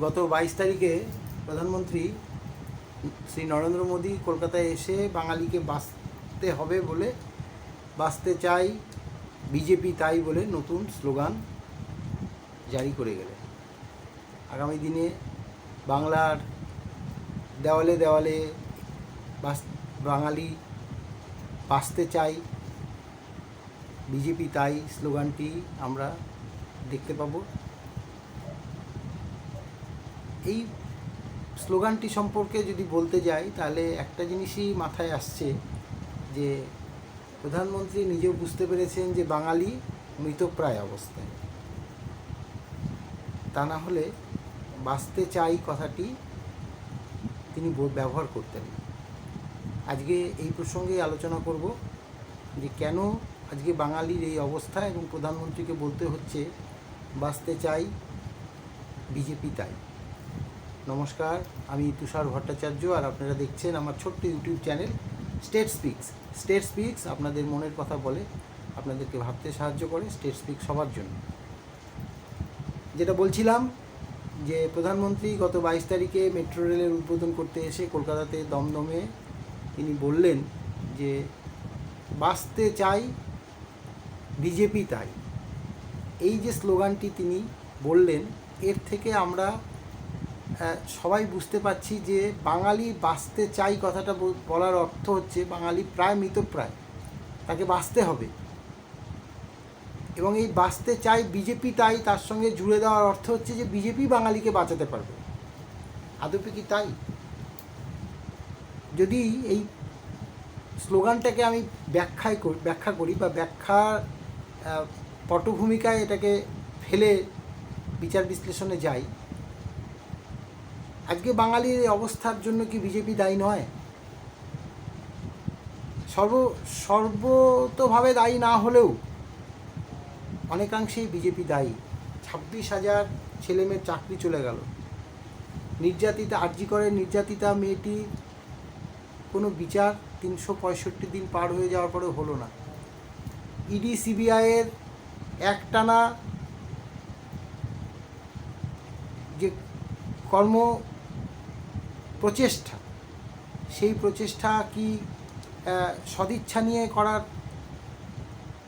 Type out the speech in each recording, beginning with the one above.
গত 22 তারিখে প্রধানমন্ত্রী শ্রী নরেন্দ্র মোদী কলকাতায় এসে বাঙালিকে বাঁচতে হবে বলে, বাঁচতে চাই বিজেপি তাই বলে নতুন স্লোগান জারি করে গেলেন। আগামী দিনে বাংলার দেওয়ালে দেওয়ালে বাঙালি বাঁচতে চাই বিজেপি তাই স্লোগানটি আমরা দেখতে পাব। এই স্লোগানটি সম্পর্কে যদি বলতে যাই তাহলে একটা জিনিসই মাথায় আসছে যে প্রধানমন্ত্রী নিজেও বুঝতে পেরেছেন যে বাঙালি মৃতপ্রায় অবস্থায়, তা না হলে বাঁচতে চাই কথাটি তিনি ব্যবহার করতেন না। আজকে এই প্রসঙ্গে আলোচনা করব যে কেন আজকে বাঙালির এই অবস্থা এবং প্রধানমন্ত্রীকে বলতে হচ্ছে বাঁচতে চাই বিজেপি তাই। নমস্কার, আমি তুষার ভট্টাচার্য, আর আপনারা দেখছেন আমার ছোট্ট YouTube channel state speaks. State speaks আপনাদের মনের কথা বলে, আপনাদেরকে ভাবতে সাহায্য করে। স্টেট স্পিক্স সবার জন্য। যেটা বলছিলাম যে প্রধানমন্ত্রী গত 22 তারিখে মেট্রো রেলের উদ্বোধন করতে এসে কলকাতাতে দমদমে তিনি বললেন যে বাঁচতে চাই বিজেপি তাই। এই যে স্লোগানটি তিনি বললেন, এর থেকে আমরা সবাই বুঝতে পারছি যে বাঙালি বাঁচতে চাই কথাটা বলার অর্থ হচ্ছে বাঙালি প্রায় মৃতপ্রায়, তাকে বাঁচতে হবে। এবং এই বাঁচতে চাই বিজেপি তাই তার সঙ্গে জুড়ে দেওয়ার অর্থ হচ্ছে যে বিজেপি বাঙালিকে বাঁচাতে পারবে। আদপে কি তাই? যদি এই স্লোগানটাকে আমি ব্যাখ্যা করি বা ব্যাখ্যার পটভূমিকায় এটাকে ফেলে বিচার বিশ্লেষণে যাই, আজকে বাঙালির এই অবস্থার জন্য কি বিজেপি দায়ী নয়? সর্বতোভাবে দায়ী না হলেও অনেকাংশেই বিজেপি দায়ী। 26,000 ছেলেমেয়ের চাকরি চলে গেল। নির্যাতিতা, আরজি করে নির্যাতিতা মেয়েটি কোনো বিচার 365 দিন পার হয়ে যাওয়ার পরেও হলো না। ইডি সিবিআইয়ের একটানা যে কর্ম প্রচেষ্টা, সেই প্রচেষ্টা কি সদিচ্ছা নিয়ে করার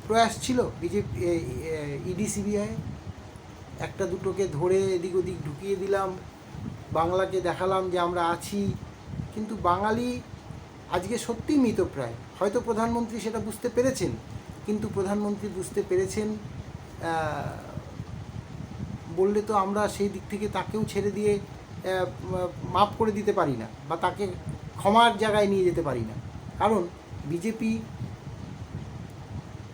প্রয়াস ছিল বিজেপি? ইডি সিবিআই একটা দুটোকে ধরে এদিক ওদিক ঢুকিয়ে দিলাম, বাংলাকে দেখালাম যে আমরা আছি, কিন্তু বাঙালি আজকে সত্যিই মৃতপ্রায়। হয়তো প্রধানমন্ত্রী সেটা বুঝতে পেরেছেন, কিন্তু প্রধানমন্ত্রী বুঝতে পেরেছেন বললে তো আমরা সেই দিক থেকে তাকেও ছেড়ে দিয়ে মাফ করে দিতে পারি না, বা তাকে ক্ষমার জায়গায় নিয়ে যেতে পারি না। কারণ বিজেপি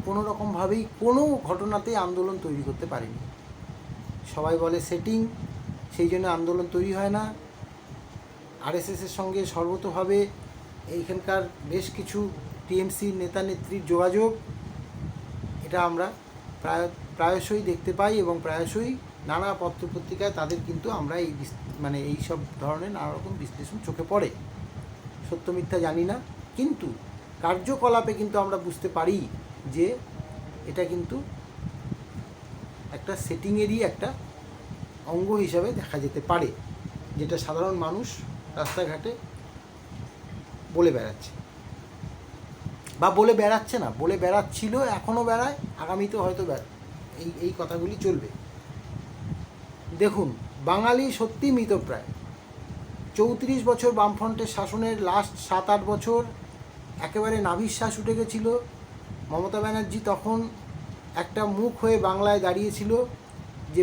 কোনো রকমভাবেই কোনো ঘটনাতে আন্দোলন তৈরি করতে পারেনি। সবাই বলে সেটিং, সেই জন্য আন্দোলন তৈরি হয় না। আরএসএসের সঙ্গে সর্বতোভাবে এইখানকার বেশ কিছু টিএমসি নেতা নেত্রীর যোগাযোগ, এটা আমরা প্রায়শই দেখতে পাই এবং প্রায়শই নানা পত্রপত্রিকায় তাদের কিন্তু আমরা এই সব ধরনের নানা রকম বিশ্লেষণ চোখে পড়ে। সত্য মিথ্যা জানি না, কিন্তু কার্যকলাপে কিন্তু আমরা বুঝতে পারি যে এটা কিন্তু একটা সেটিংয়েরই একটা অঙ্গ হিসাবে দেখা যেতে পারে, যেটা সাধারণ মানুষ রাস্তাঘাটে বলে বেড়াচ্ছে, বা বলে বেড়াচ্ছে না, বলে বেড়াচ্ছিল, এখনও বেড়ায়, আগামীতেও হয়তো এই কথাগুলি চলবে। দেখুন, বাঙালি সত্যি মৃতপ্রায়। 34 বছর বামফ্রন্টের শাসনের লাস্ট 7-8 বছর একেবারে নাভিশ্বাস উঠে গেছিল। মমতা ব্যানার্জি তখন একটা মুখ হয়ে বাংলায় দাঁড়িয়েছিল, যে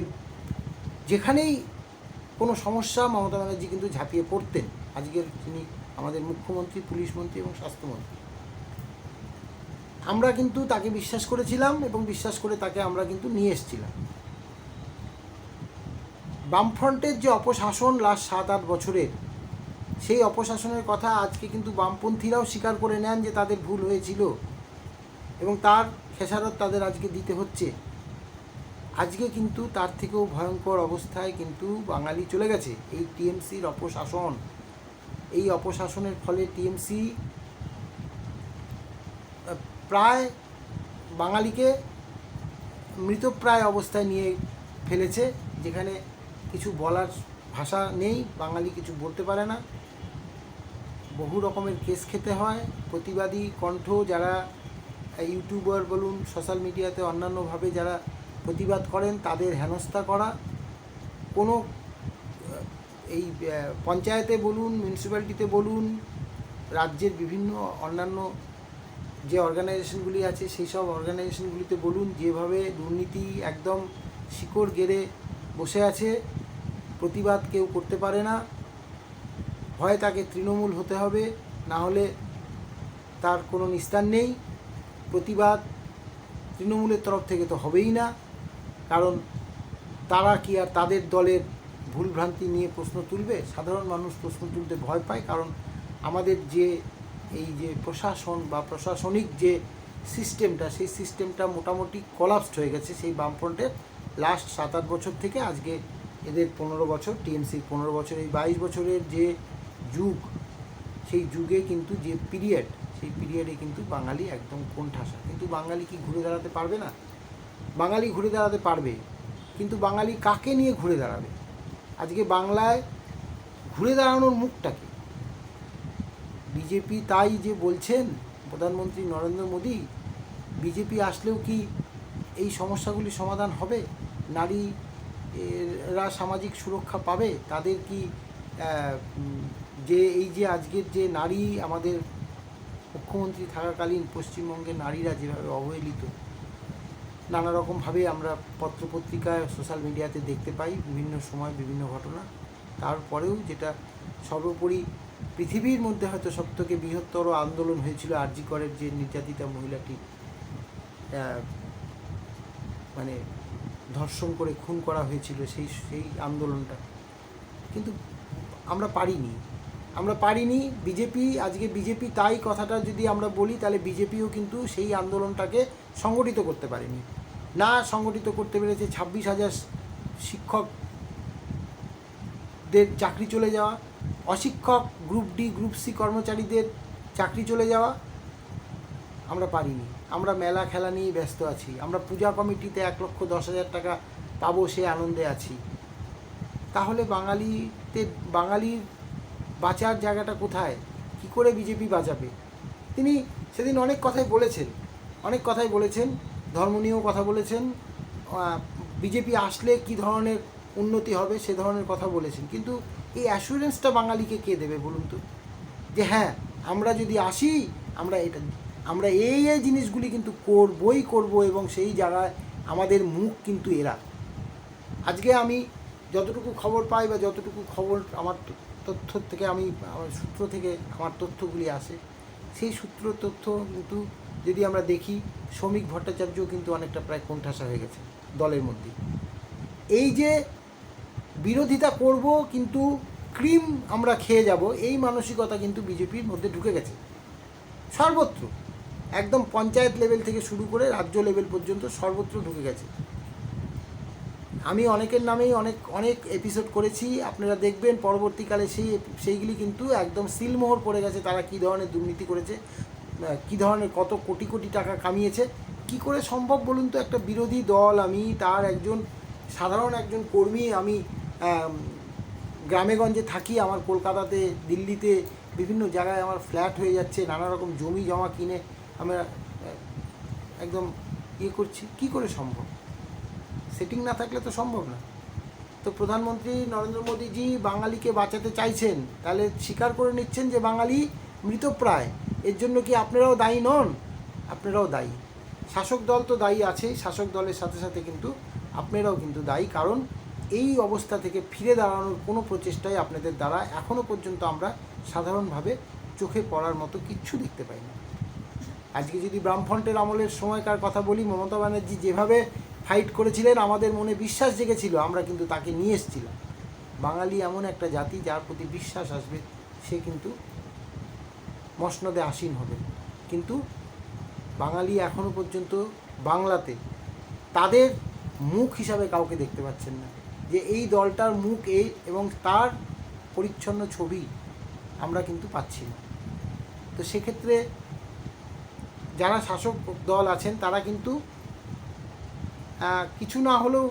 যেখানেই কোনো সমস্যা মমতা ব্যানার্জি কিন্তু ঝাঁপিয়ে পড়তেন। আজকের তিনি আমাদের মুখ্যমন্ত্রী, পুলিশ মন্ত্রী এবং স্বাস্থ্যমন্ত্রী। আমরা কিন্তু তাকে বিশ্বাস করেছিলাম এবং বিশ্বাস করে তাকে আমরা কিন্তু নিয়ে এসেছিলাম। বামফ্রন্টের যে অপশাসন লাস্ট 7-8 বছরের, সেই অপশাসনের কথা আজকে কিন্তু বামপন্থীরাও স্বীকার করে নেন যে তাদের ভুল হয়েছিল, এবং তার খেসারত তাদের আজকে দিতে হচ্ছে। আজকে কিন্তু তার থেকেও ভয়ঙ্কর অবস্থায় কিন্তু বাঙালি চলে গেছে। এই টিএমসির অপশাসন, এই অপশাসনের ফলে টিএমসি প্রায় বাঙালিকে মৃতপ্রায় অবস্থায় নিয়ে ফেলেছে, যেখানে কিছু বলার ভাষা নেই, বাঙালি কিছু বলতে পারে না, বহু রকমের কেস খেতে হয়। প্রতিবাদী কণ্ঠ যারা ইউটিউবার বলুন, সোশ্যাল মিডিয়াতে অন্যান্যভাবে যারা প্রতিবাদ করেন তাদের হেনস্থা করা, কোনো এই পঞ্চায়েতে বলুন, মিউনিসিপ্যালিটিতে বলুন, রাজ্যের বিভিন্ন অন্যান্য যে অর্গানাইজেশনগুলি আছে সেই সব অর্গানাইজেশনগুলিতে বলুন, যেভাবে দুর্নীতি একদম শিকড় গেড়ে বসে আছে, প্রতিবাদ কেউ করতে পারে না, হয় তাকে তৃণমূল হতে হবে, না হলে তার কোনো নিস্তার নেই। প্রতিবাদ তৃণমূলের তরফ থেকে তো হবেই না, কারণ তারা কি আর তাদের দলের ভুলভ্রান্তি নিয়ে প্রশ্ন তুলবে? সাধারণ মানুষ প্রশ্ন তুলতে ভয় পায়, কারণ আমাদের যে এই যে প্রশাসন বা প্রশাসনিক যে সিস্টেমটা, সেই সিস্টেমটা মোটামুটি কলাপসড হয়ে গেছে সেই বামফ্রন্টের লাস্ট 7-8 বছর থেকে। আজকে এদের 15 বছর, টিএমসির 15 বছর, এই 22 বছরের যে যুগ, সেই যুগে কিন্তু যে পিরিয়ড, সেই পিরিয়ডে কিন্তু বাঙালি একদম কোণঠাসা। কিন্তু বাঙালি কি ঘুরে দাঁড়াতে পারবে না? বাঙালি ঘুরে দাঁড়াতে পারবে, কিন্তু বাঙালি কাকে নিয়ে ঘুরে দাঁড়াবে? আজকে বাংলায় ঘুরে দাঁড়ানোর মুখটা কি? বিজেপি তাই যে বলছেন প্রধানমন্ত্রী নরেন্দ্র মোদী, বিজেপি আসলেও কি এই সমস্যাগুলি সমাধান হবে? নারীরা সামাজিক সুরক্ষা পাবে? তাদের কি যে এই যে আজকের যে নারী, আমাদের মুখ্যমন্ত্রী থাকাকালীন পশ্চিমবঙ্গের নারীরা যেভাবে অবহেলিত, নানা রকমভাবে আমরা পত্রপত্রিকায়, সোশ্যাল মিডিয়াতে দেখতে পাই বিভিন্ন সময় বিভিন্ন ঘটনা, তারপরেও যেটা সর্বোপরি পৃথিবীর মধ্যে হয়তো সবথেকে বৃহত্তর আন্দোলন হয়েছিল আরজি করের যে নির্যাতিতা মহিলাটি মানে ধর্ষণ করে খুন করা হয়েছিল, সেই আন্দোলনটা কিন্তু আমরা পারিনি। বিজেপি তাই কথাটা যদি আমরা বলি, তাহলে বিজেপিও কিন্তু সেই আন্দোলনটাকে সংগঠিত করতে পারেনি। না সংগঠিত করতে পেরেছে 26,000 শিক্ষকদের চাকরি চলে যাওয়া, অশিক্ষক গ্রুপ ডি গ্রুপ সি কর্মচারীদের চাকরি চলে যাওয়া, আমরা পারিনি। আমরা মেলা খেলা নিয়েই ব্যস্ত আছি, আমরা পূজা কমিটিতে 1,10,000 টাকা পাবো সে আনন্দে আছি। তাহলে বাঙালির বাঁচার জায়গাটা কোথায়? কি করে বিজেপি বাঁচাবে? তিনি সেদিন অনেক কথাই বলেছেন, ধর্ম নিয়েও কথা বলেছেন, বিজেপি আসলে কি ধরনের উন্নতি হবে সে ধরনের কথা বলেছেন। কিন্তু এই অ্যাসুরেন্সটা বাঙালিকে কে দেবে বলুন তো? যে হ্যাঁ, আমরা যদি আসি, আমরা এই জিনিসগুলি কিন্তু করবো, এবং সেই জায়গায় আমাদের মুখ কিন্তু এরা। আজকে আমি যতটুকু খবর পাই বা যতটুকু খবর আমার আমার সূত্র থেকে আমার তথ্যগুলি আসে, সেই তথ্য কিন্তু যদি আমরা দেখি, শ্রমিক ভট্টাচার্যও কিন্তু অনেকটা প্রায় কোণঠাসা হয়ে গেছে দলের মধ্যে। এই যে বিরোধিতা করব কিন্তু ক্রিম আমরা খেয়ে যাব, এই মানসিকতা কিন্তু বিজেপির মধ্যে ঢুকে গেছে সর্বত্র, একদম পঞ্চায়েত লেভেল থেকে শুরু করে রাজ্য লেভেল পর্যন্ত সর্বত্র ঢুকে গেছে। আমি অনেকের নামেই অনেক এপিসোড করেছি, আপনারা দেখবেন পরবর্তীকালে সেইগুলি কিন্তু একদম সিলমোহর পড়ে গেছে। তারা কী ধরনের দুর্নীতি করেছে, কী ধরনের কত কোটি কোটি টাকা কামিয়েছে। কি করে সম্ভব বলুন তো? একটা বিরোধী দল, আমি তার সাধারণ একজন কর্মী, আমি গ্রামেগঞ্জে থাকি, আমার কলকাতাতে, দিল্লিতে বিভিন্ন জায়গায় আমার ফ্ল্যাট হয়ে যাচ্ছে, নানা রকম জমি জমা কিনে আমরা একদম করছি। কি করে সম্ভব? সেটিং না থাকলে তো সম্ভব না। তো প্রধানমন্ত্রী নরেন্দ্র মোদীজি বাঙালিকে বাঁচাতে চাইছেন, তাহলে স্বীকার করে নিচ্ছেন যে বাঙালি মৃতপ্রায়। এর জন্য কি আপনারাও দায়ী নন? আপনারাও দায়ী। শাসক দল তো দায়ী আছেই, শাসক দলের সাথে সাথে কিন্তু আপনারাও কিন্তু দায়ী, কারণ এই অবস্থা থেকে ফিরে দাঁড়ানোর কোনো প্রচেষ্টাই আপনাদের দ্বারা এখনও পর্যন্ত আমরা সাধারণভাবে চোখে পড়ার মতো কিচ্ছু দেখতে পাই না। আজকে যদি বামফ্রন্টের আমলের সময়কার কথা বলি, মমতা ব্যানার্জি যেভাবে ফাইট করেছিলেন, আমাদের মনে বিশ্বাস জেগেছিল, আমরা কিন্তু তাকে নিয়ে এসেছিলাম। বাঙালি এমন একটা জাতি যার প্রতি বিশ্বাস আসবে, সে কিন্তু মসনদে আসীন হবে। কিন্তু বাঙালি এখনও পর্যন্ত বাংলাতে তাদের মুখ হিসাবে কাউকে দেখতে পাচ্ছেন না, যে এই দলটার মুখ এই, এবং তার পরিচ্ছন্ন ছবি আমরা কিন্তু পাচ্ছি না। তো সেক্ষেত্রে যারা শাসক দল আছেন তারা কিন্তু কিছু না হলেও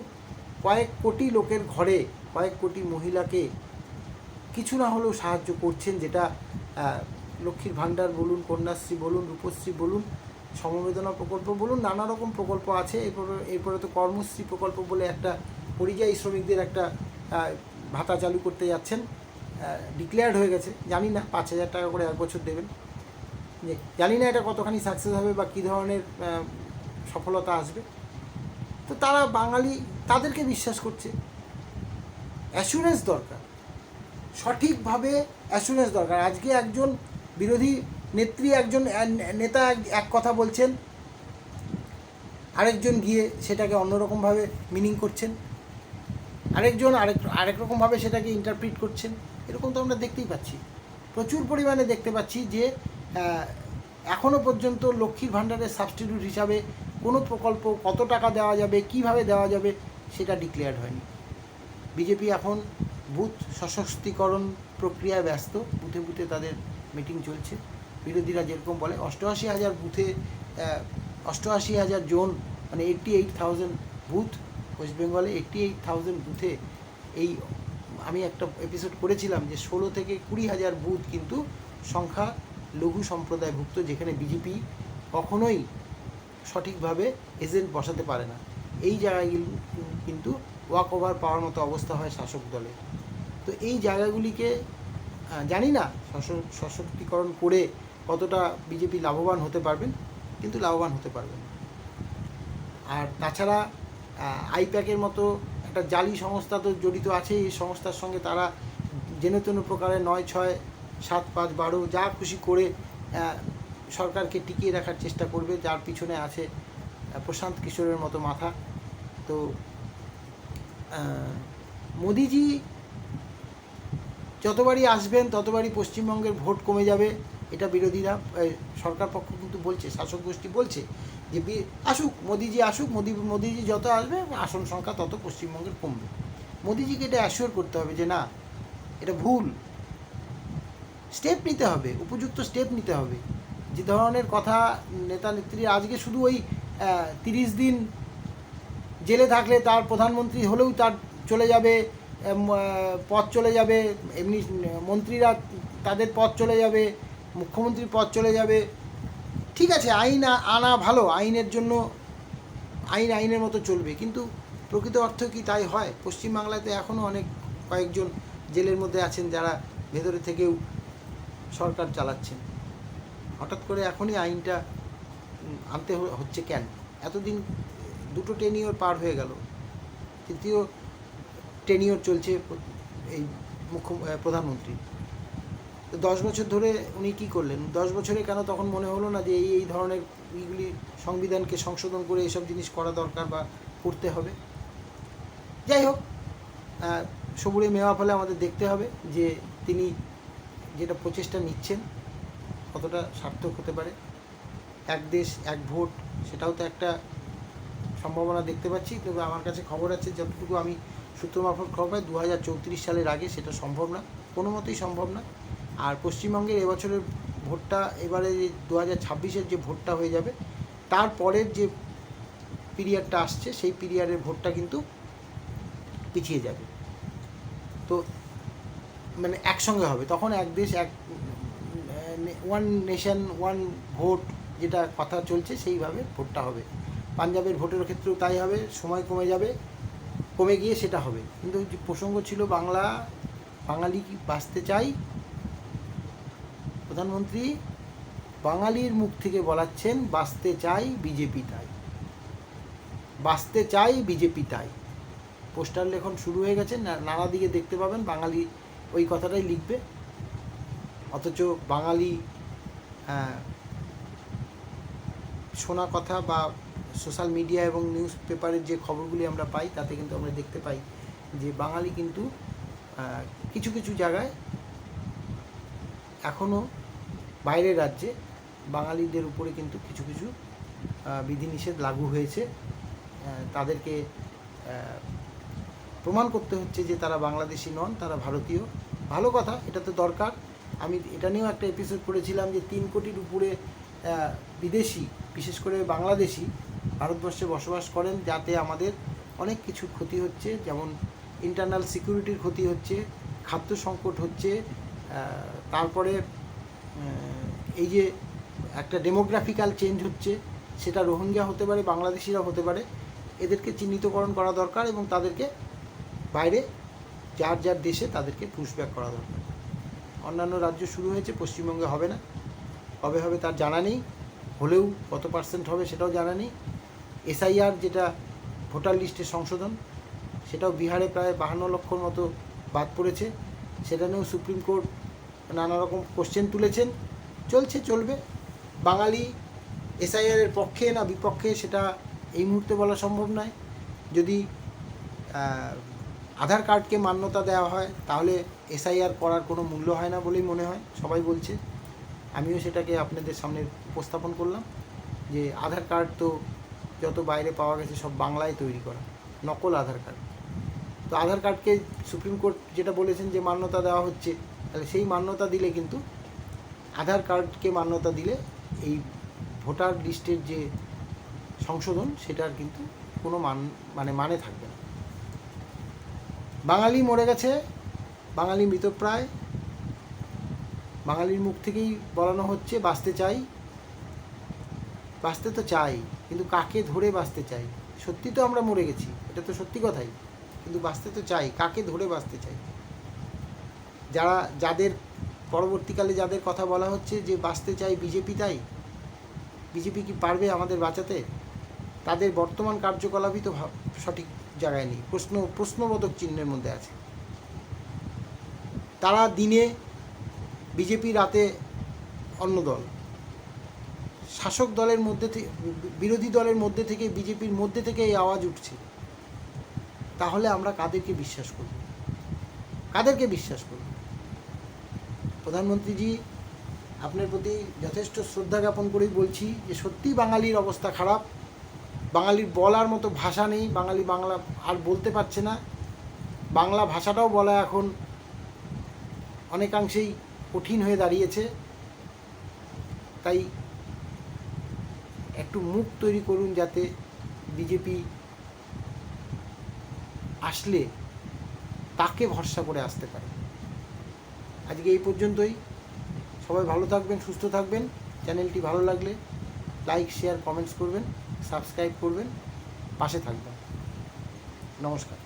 কয়েক কোটি লোকের ঘরে কয়েক কোটি মহিলাকে কিছু না হলেও সাহায্য করছেন, যেটা লক্ষ্মীর ভাণ্ডার বলুন, কন্যাশ্রী বলুন, রূপশ্রী বলুন, সমবেদনা প্রকল্প বলুন, নানা রকম প্রকল্প আছে। এরপরে তো কর্মশ্রী প্রকল্প বলে একটা পরিযায়ী শ্রমিকদের একটা ভাতা চালু করতে যাচ্ছেন, ডিক্লেয়ার্ড হয়ে গেছে। জানি না 5,000 টাকা করে এক বছর দেবেন, জানি না এটা কতখানি সাকসেস হবে বা কী ধরনের সফলতা আসবে। তো তারা বাঙালি তাদেরকে বিশ্বাস করছে। অ্যাসুরেন্স দরকার, সঠিকভাবে অ্যাসুরেন্স দরকার। আজকে একজন বিরোধী নেত্রী, একজন নেতা এক কথা বলছেন, আরেকজন গিয়ে সেটাকে অন্যরকমভাবে মিনিং করছেন, আরেকজন আরেক রকমভাবে সেটাকে ইন্টারপ্রিট করছেন। এরকম তো আমরা দেখতেই পাচ্ছি, প্রচুর পরিমাণে দেখতে পাচ্ছি যে এখনও পর্যন্ত লক্ষ্মীর ভাণ্ডারের সাবস্টিটিউট হিসাবে কোনো প্রকল্প কত টাকা দেওয়া যাবে, কিভাবে দেওয়া যাবে, সেটা ডিক্লেয়ার্ড হয়নি। বিজেপি এখন বুথ সশক্তিকরণ প্রক্রিয়ায় ব্যস্ত, বুথে বুথে তাদের মিটিং চলছে। বিরোধীরা যেরকম বলে 88,000 বুথে, 88,000 জোন, মানে 88,000 বুথ ওয়েস্ট বেঙ্গলে, 88,000 বুথে এই আমি একটা এপিসোড করেছিলাম যে 16 থেকে 20,000 বুথ কিন্তু সংখ্যা লঘু সম্প্রদায়ভুক্ত, যেখানে বিজেপি কখনোই সঠিকভাবে এজেন্ট বসাতে পারে না। এই জায়গাগুলি কিন্তু ওয়াক ওভার পাওয়ার মতো অবস্থা হয় শাসক দলের। তো এই জায়গাগুলিকে জানি না সশক্তিকরণ করে কতটা বিজেপি লাভবান হতে পারবেন, কিন্তু লাভবান হতে পারবেন। আর তাছাড়া আইপ্যাকের মতো একটা জালি সংস্থা তো জড়িত আছে। এই সংস্থার সঙ্গে তারা যেন তেন প্রকারে 9, 6, 7, 5, 12 যা খুশি করে সরকারকে টিকিয়ে রাখার চেষ্টা করবে, যার পিছনে আছে প্রশান্ত কিশোরের মতো মাথা। তো মোদিজি যতবারই আসবেন ততবারই পশ্চিমবঙ্গের ভোট কমে যাবে, এটা বিরোধীরা, সরকার পক্ষ কিন্তু বলছে, শাসক গোষ্ঠী বলছে যে আসুক মোদিজি, আসুক মোদিজি যত আসবে আসন সংখ্যা তত পশ্চিমবঙ্গের কমবে। মোদিজিকে এটা অ্যাসিওর করতে হবে যে না, এটা ভুল, স্টেপ নিতে হবে, উপযুক্ত স্টেপ নিতে হবে। যে ধরনের কথা নেতা নেত্রী আজকে শুধু ওই 30 দিন জেলে থাকলে তার প্রধানমন্ত্রী হলেও তার চলে যাবে, পদ চলে যাবে, এমনি মন্ত্রীরা তাদের পদ চলে যাবে, মুখ্যমন্ত্রীর পদ চলে যাবে। ঠিক আছে, আইন আনা ভালো, আইনের জন্য আইনের মতো চলবে, কিন্তু প্রকৃত অর্থ কি তাই হয়? পশ্চিমবাংলাতে এখনও অনেক কয়েকজন জেলের মধ্যে আছেন যারা ভেতরে থেকেও সরকার চালাচ্ছেন। হঠাৎ করে এখনই আইনটা আনতে হচ্ছে কেন? এতদিন 2টো টেনিওর পার হয়ে গেল, 3য় টেনিওর চলছে এই প্রধানমন্ত্রী। 10 বছর ধরে উনি কী করলেন? 10 বছরে কেন তখন মনে হলো না যে এই ধরনের এইগুলি সংবিধানকে সংশোধন করে এসব জিনিস করা দরকার বা করতে হবে? যাই হোক, সবুরে মেওয়া ফলে আমাদের দেখতে হবে যে তিনি যেটা প্রচেষ্টা নিচ্ছেন কতটা সার্থক হতে পারে। এক দেশ এক ভোট, সেটাও তো একটা সম্ভাবনা দেখতে পাচ্ছি। তবে আমার কাছে খবর আছে, যতটুকু আমি সূত্র মারফত খবর পাই, 2034 সালের আগে সেটা সম্ভব না, কোনো মতেই সম্ভব না। আর পশ্চিমবঙ্গের এবছরের ভোটটা, এবারে 2026-এর যে ভোটটা হয়ে যাবে, তারপরের যে পিরিয়ডটা আসছে সেই পিরিয়ডের ভোটটা কিন্তু পিছিয়ে যাবে। তো মানে একসঙ্গে হবে, তখন এক দেশ এক, ওয়ান নেশন ওয়ান ভোট যেটা কথা চলছে সেইভাবে ভোটটা হবে। পাঞ্জাবের ভোটের ক্ষেত্রেও তাই হবে, সময় কমে যাবে, কমে গিয়ে সেটা হবে। কিন্তু যে প্রসঙ্গ ছিল বাঙালি কি বাঁচতে চাই, প্রধানমন্ত্রী বাঙালির মুখ থেকে বলাচ্ছেন বাঁচতে চাই বিজেপি তাই, বাঁচতে চাই বিজেপি তাই। পোস্টার লেখন শুরু হয়ে গেছে, নানা দিকে দেখতে পাবেন বাঙালি ওই কথাটাই লিখবে। অথচ বাঙালি শোনা কথা বা সোশ্যাল মিডিয়া এবং নিউজ পেপারের যে খবরগুলি আমরা পাই তাতে কিন্তু আমরা দেখতে পাই যে বাঙালি কিন্তু কিছু কিছু জায়গায় এখনও বাইরের রাজ্যে বাঙালিদের উপরে কিন্তু কিছু কিছু বিধিনিষেধ লাগু হয়েছে। তাদেরকে প্রমাণ করতে হচ্ছে যে তারা বাংলাদেশি নন, তারা ভারতীয়। ভালো কথা, এটা তো দরকার। আমি এটা নিয়েও একটা এপিসোড করেছিলাম যে 3 কোটির উপরে বিদেশি, বিশেষ করে বাংলাদেশি ভারতবর্ষে বসবাস করেন, যাতে আমাদের অনেক কিছু ক্ষতি হচ্ছে। যেমন ইন্টারনাল সিকিউরিটির ক্ষতি হচ্ছে, খাদ্য সংকট হচ্ছে, তারপরে এই যে একটা ডেমোগ্রাফিক্যাল চেঞ্জ হচ্ছে, সেটা রোহিঙ্গা হতে পারে, বাংলাদেশিরা হতে পারে। এদেরকে চিহ্নিতকরণ করা দরকার এবং তাদেরকে বাইরে যার যার দেশে তাদেরকে পুশব্যাক করা দরকার। অন্যান্য রাজ্য শুরু হয়েছে, পশ্চিমবঙ্গে হবে না। কবে হবে তার জানা নেই, হলেও কত % হবে সেটাও জানা নেই। এসআইআর যেটা ভোটার লিস্টের সংশোধন, সেটাও বিহারে প্রায় 52 লক্ষর মতো বাদ পড়েছে। সেটা নিয়েও সুপ্রিম কোর্ট নানা রকম কোশ্চেন তুলেছেন। চলবে। বাঙালি এসআইআরের পক্ষে না বিপক্ষে সেটা এই মুহূর্তে বলা সম্ভব নয়। যদি আধার কার্ডকে মান্যতা দেওয়া হয় তাহলে এসআইআর করার কোনো মূল্য হয় না বলেই মনে হয়, সবাই বলছে। আমিও সেটাকে আপনাদের সামনে উপস্থাপন করলাম যে আধার কার্ড তো যত বাইরে পাওয়া গেছে সব বাংলায় তৈরি করা, নকল আধার কার্ড। তো আধার কার্ডকে সুপ্রিম কোর্ট যেটা বলেছেন যে মান্যতা দেওয়া হচ্ছে, তাহলে সেই মান্যতা দিলে কিন্তু আধার কার্ডকে মান্যতা দিলে এই ভোটার লিস্টের যে সংশোধন সেটার কিন্তু কোনো মানে থাকবে না। বাঙালি মরে গেছে, বাঙালি মৃতপ্রায়, বাঙালির মুখ থেকেই বলানো হচ্ছে বাঁচতে চাই। বাঁচতে তো চাই, কিন্তু কাকে ধরে বাঁচতে চাই? সত্যি তো আমরা মরে গেছি, এটা তো সত্যি কথাই, কিন্তু বাঁচতে তো চাই, কাকে ধরে বাঁচতে চাই? যাদের পরবর্তীকালে যাদের কথা বলা হচ্ছে যে বাঁচতে চাই বিজেপি, তাই বিজেপি কি পারবে আমাদের বাঁচাতে? তাদের বর্তমান কার্যকলাপই তো সঠিক জায়গায় নেই, প্রশ্নবোধক চিহ্নের মধ্যে আছে। তারা দিনে বিজেপি, রাতে অন্য দল। শাসক দলের মধ্যে থেকে, বিরোধী দলের মধ্যে থেকে, বিজেপির মধ্যে থেকে এই আওয়াজ উঠছে। তাহলে আমরা কাদেরকে বিশ্বাস করব? প্রধানমন্ত্রীজি, আপনার প্রতি যথেষ্ট শ্রদ্ধা জ্ঞাপন করেই বলছি যে সত্যিই বাঙালির অবস্থা খারাপ। বাঙালির বলার মতো ভাষা নেই, বাঙালি বাংলা আর বলতে পারছে না। বাংলা ভাষাটাও বলা এখন অনেকাংশেই কঠিন হয়ে দাঁড়িয়েছে। তাই একটু মুখ তৈরি করুন যাতে বিজেপি আসলে তাকে ভরসা করে আসতে পারে। আজকে এই পর্যন্তই। সবাই ভালো থাকবেন, সুস্থ থাকবেন। চ্যানেলটি ভালো লাগলে লাইক, শেয়ার, কমেন্টস করবেন, সাবস্ক্রাইব করবেন, পাশে থাকবেন। নমস্কার।